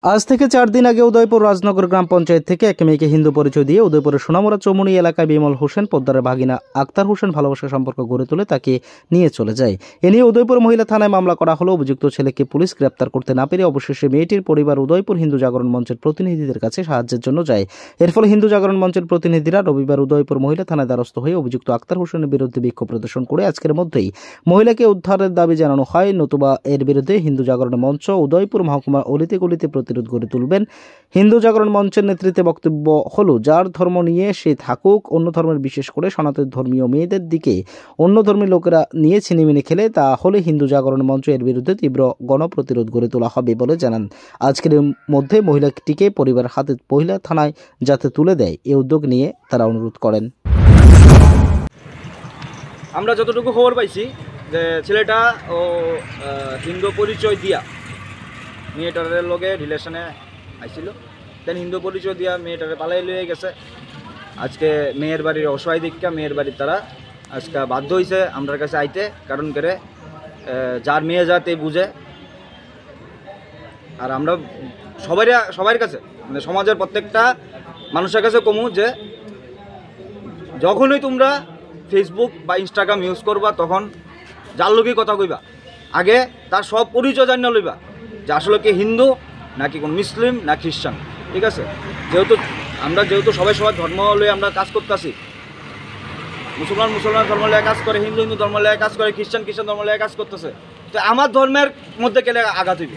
আজ থেকে 4 দিন আগে উদয়পুর রাজনগর গ্রাম পঞ্চায়েত থেকে এক মেয়েকে হিন্দু পরিচয় দিয়ে উদয়পুরের সোনামুড়া চৌমুনি এলাকায় বিমল হোসেন পোদ্দারের ভাগিনা আক্তার হোসেন ভালোবাসার সম্পর্ক গড়ে তুলে তাকে নিয়ে চলে যায়। এ নিয়ে উদয়পুর মহিলা থানায় মামলা করা হলো। অভিযুক্ত ছেলেকে পুলিশ গ্রেপ্তার করতে না পেরে অবশেষে মেয়েটির পরিবার উদয়পুর হিন্দু জাগরণ মঞ্চের প্রতিনিধিদের কাছে সাহায্যের জন্য যায়। এর ফলে হিন্দু জাগরণ মঞ্চের প্রতিনিধিরা রবিবার উদয়পুর মহিলা থানায় দ্বারস্থ হয়ে অভিযুক্ত আক্তার হোসেনের বিরুদ্ধে বিক্ষোভ প্রদর্শন করে আজকের মধ্যেই মহিলাকে উদ্ধারের দাবি জানানো হয়, নতুবা এর বিরুদ্ধে হিন্দু জাগরণ মঞ্চ উদয়পুর মহকুমার অলিতে গলিতে প্রতিরোধ গড়ে তুলবেন। হিন্দু জাগরণ মঞ্চের নেতৃত্বে বক্তব্য হলো, যার ধর্ম নিয়ে সে থাকুক, অন্য ধর্মের বিশেষ করে সনাতন ধর্মীয় মেয়েদের দিকে অন্য ধর্মের লোকেরা নিয়ে ছিনিমিনি খেলে তাহলে হিন্দু জাগরণ মঞ্চ এর বিরুদ্ধে তীব্র গণপ্রতিরোধ গড়ে তোলা হবে বলে জানান। আজকের মধ্যে মহিলাটিকে পরিবারের হাতে মহিলা থানায় যাতে তুলে দেয় এই উদ্যোগ নিয়ে তারা অনুরোধ করেন। আমরা যতটুকু খবর পাইছি যে ছেলেটা ও হিন্দু পরিচয় দিয়া মেয়েটারের লগে রিলেশনে আইছিল, দেন হিন্দু পরিচয় দিয়া মেয়েটারে পালাই লয়ে গেছে। আজকে মেয়ের বাড়ির অসহায় দীক্ষা মেয়ের বাড়ির তারা আজকে বাধ্য হয়েছে আমার কাছে আইতে, কারণ করে যার মেয়ে যাতে বুঝে। আর আমরা সবার কাছে মানে সমাজের প্রত্যেকটা মানুষের কাছে কমু যে যখনই তোমরা ফেসবুক বা ইনস্টাগ্রাম ইউজ করবা তখন যার লোকই কথা কইবা আগে তার সব পরিচয় জানিয়ে লইবা যে আসলে কি হিন্দু নাকি কোন মুসলিম না খ্রিস্টান। ঠিক আছে, যেহেতু সবাই ধর্ম লয়ে আমরা কাজ করতেছি, মুসলমান ধর্ম লয়ে কাজ করে, হিন্দু ধর্ম লয়ে কাজ করে, খ্রিস্টান ধর্ম লয়ে কাজ করতেছে, তো আমার ধর্মের মধ্যে কেলে আঘাত হইবে।